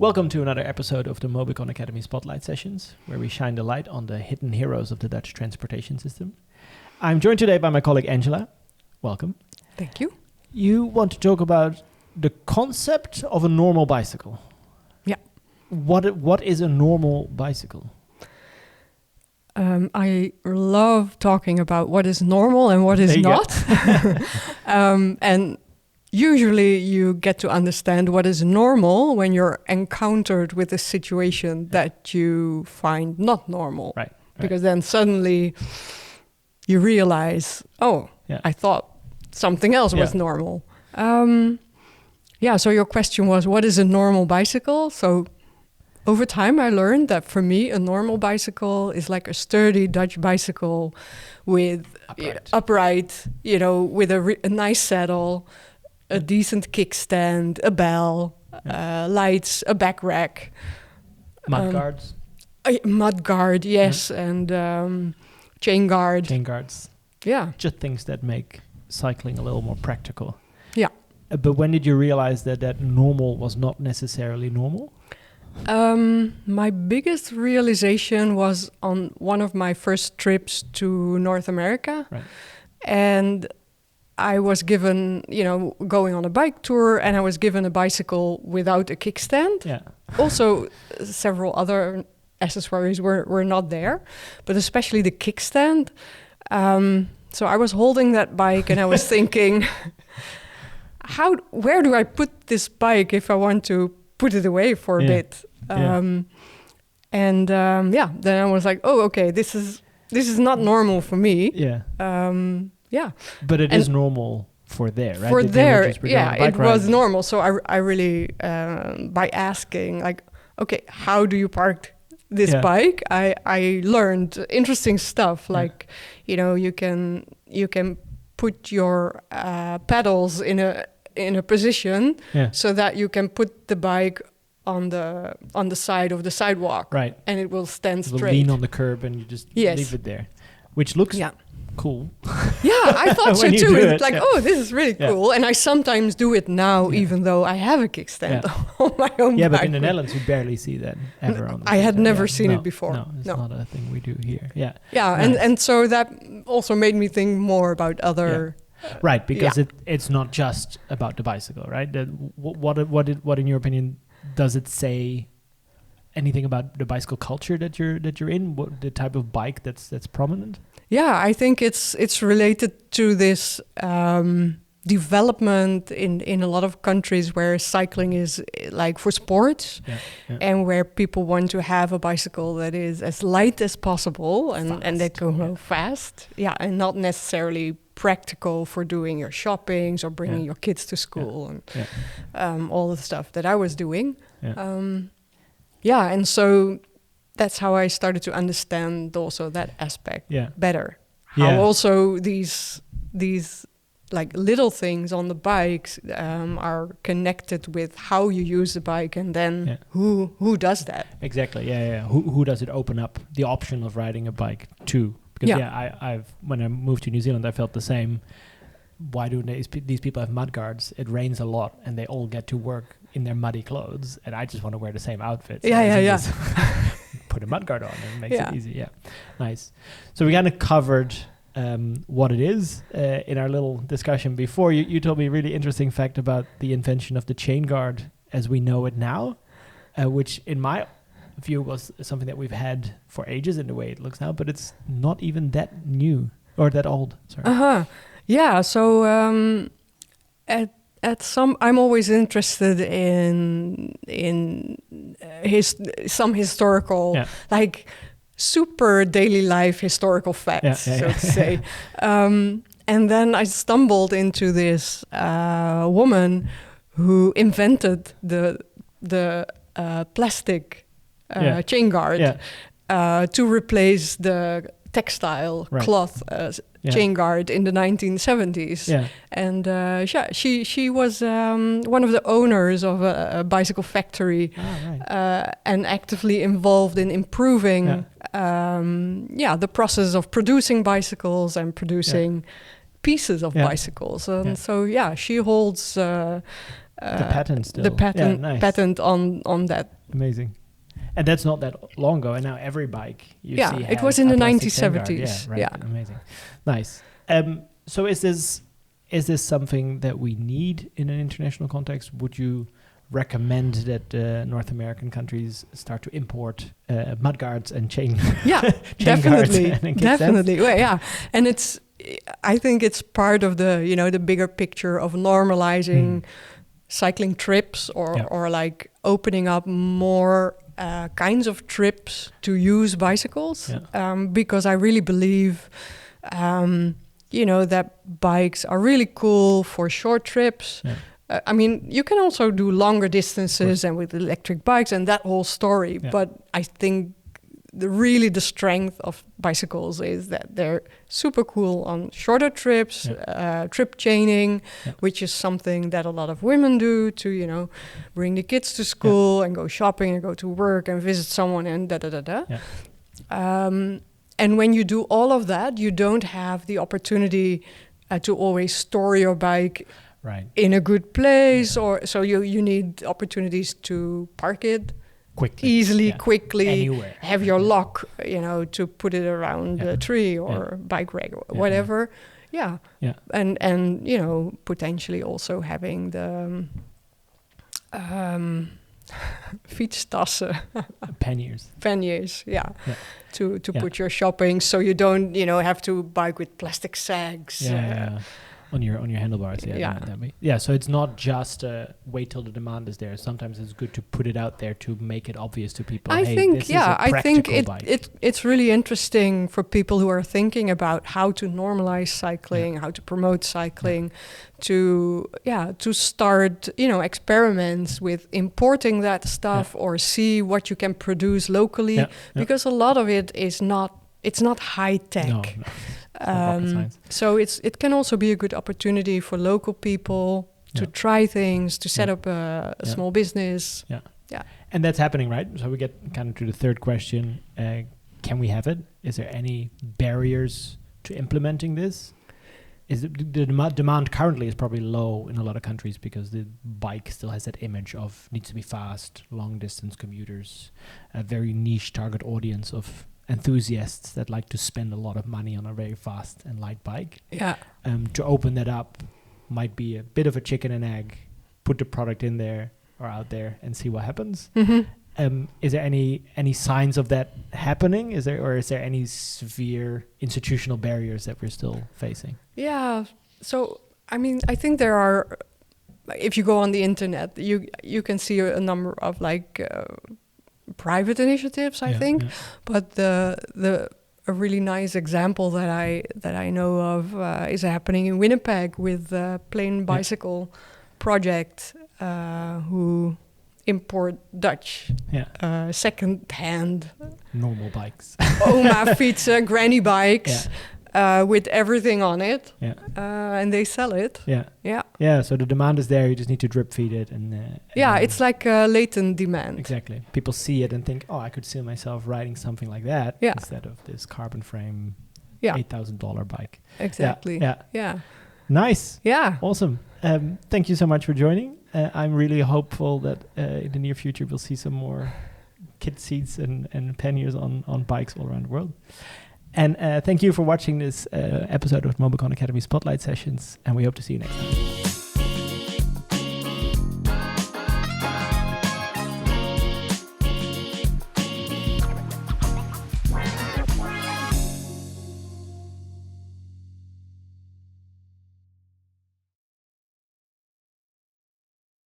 Welcome to another episode of the Mobycon Academy Spotlight sessions, where we shine the light on the hidden heroes of the Dutch transportation system. I'm joined today by my colleague Angela. Welcome. Thank you. You want to talk about the concept of a normal bicycle. Yeah. What is a normal bicycle? I love talking about what is normal and what is not. And usually you get to understand what is normal when you're encountered with a situation that you find not normal. Right. Because then suddenly you realize, I thought something else was normal. So your question was, what is a normal bicycle? So over time I learned that for me, a normal bicycle is like a sturdy Dutch bicycle with upright, with a nice saddle, a decent kickstand, a bell, lights, a back rack. Mud guards? Mud guard, yes, and chain guard. Chain guards. Yeah. Just things that make cycling a little more practical. Yeah. But when did you realize that normal was not necessarily normal? My biggest realization was on one of my first trips to North America. Right. And I was given, going on a bike tour, and I was given a bicycle without a kickstand. Yeah. Also, several other accessories were not there, but especially the kickstand. So I was holding that bike and I was thinking, where do I put this bike if I want to put it away for a bit? Then I was like, okay, this is not normal for me. Yeah. But it is normal for there, right? For there, it was normal. So I really, by asking, like, okay, how do you park this bike? I learned interesting stuff, like, you can put your pedals in a position so that you can put the bike on the side of the sidewalk, right? And it will stand straight. Will lean on the curb, and you just leave it there, which looks cool. Yeah, I thought so too. It's like, this is really cool. And I sometimes do it now, even though I have a kickstand on my own bike. But in the Netherlands, you barely see that ever on the I had never seen it before. No, it's not a thing we do here. Yeah. Yeah, nice. and so that also made me think more about other... right, because it's not just about the bicycle, right? What in your opinion, does it say anything about the bicycle culture that you're in? What the type of bike that's prominent? Yeah, I think it's related to this development in a lot of countries where cycling is like for sports, and where people want to have a bicycle that is as light as possible and that can go fast. Yeah, and not necessarily practical for doing your shoppings or bringing your kids to school and all the stuff that I was doing. And so that's how I started to understand also that aspect better. How also these like little things on the bikes are connected with how you use the bike, and then who does that? Exactly. Yeah. Who does it open up the option of riding a bike to? Because I've when I moved to New Zealand, I felt the same. Why do these people have mud guards? It rains a lot, and they all get to work in their muddy clothes, and I just want to wear the same outfit. So put a mud guard on, and it makes it easy. Yeah, nice. So we kind of covered what it is in our little discussion before. You told me a really interesting fact about the invention of the chain guard as we know it now, which in my view was something that we've had for ages in the way it looks now, but it's not even that new or that old. Sorry. Yeah. So I'm always interested in some historical, like super daily life historical facts, so to say. And then I stumbled into this woman who invented the plastic chain guard to replace the textile cloth chain guard in the 1970s. And she was one of the owners of a bicycle factory and actively involved in improving the process of producing bicycles and producing pieces of bicycles. And so, she holds the patent still. The patent on that. Amazing. And that's not that long ago. And now every bike you see has it was in the 1970s. Yeah, right. Amazing. Nice. So is this something that we need in an international context? Would you recommend that North American countries start to import mudguards and chain? Definitely. Well, and I think it's part of the bigger picture of normalizing cycling trips or like opening up more kinds of trips to use bicycles, because I really believe that bikes are really cool for short trips. I mean, you can also do longer distances and with electric bikes and that whole story. But I think the strength of bicycles is that they're super cool on shorter trips, trip chaining, which is something that a lot of women do to, bring the kids to school and go shopping and go to work and visit someone and da-da-da-da. And when you do all of that, you don't have the opportunity to always store your bike in a good place, or so you need opportunities to park it quickly, anywhere. Have your lock, to put it around a tree or bike rack or whatever. And potentially also having the fietstassen. Panniers, to put your shopping, so you don't, have to bike with plastic sacks. On your handlebars, so it's not just wait till the demand is there. Sometimes it's good to put it out there to make it obvious to people. I think it's really interesting for people who are thinking about how to normalize cycling, how to promote cycling, to start experiments with importing that stuff or see what you can produce locally, because a lot of it is not high tech. No. So it can also be a good opportunity for local people to try things, to set up a small business. And that's happening, right? So we get kind of to the third question. Can we have it? Is there any barriers to implementing this? Is the demand currently is probably low in a lot of countries because the bike still has that image of needs to be fast, long distance commuters, a very niche target audience of enthusiasts that like to spend a lot of money on a very fast and light bike. To open that up might be a bit of a chicken and egg. Put the product in there or out there and see what happens. Is there any signs of that happening? Is there any severe institutional barriers that we're still facing? So I mean, I think there are. If you go on the internet, you can see a number of private initiatives, I think. But a really nice example that I know of is happening in Winnipeg with the Plain Bicycle Project, who import Dutch second-hand normal bikes, oma fietsen, granny bikes. With everything on it, and they sell it. So the demand is there. You just need to drip feed it, and it's like a latent demand. Exactly. People see it and think, "Oh, I could see myself riding something like that instead of this carbon frame, $8,000 bike." Exactly. Nice. Yeah. Awesome. Thank you so much for joining. I'm really hopeful that in the near future we'll see some more kid seats and panniers on bikes all around the world. And thank you for watching this episode of Mobycon Academy Spotlight Sessions, and we hope to see you next time.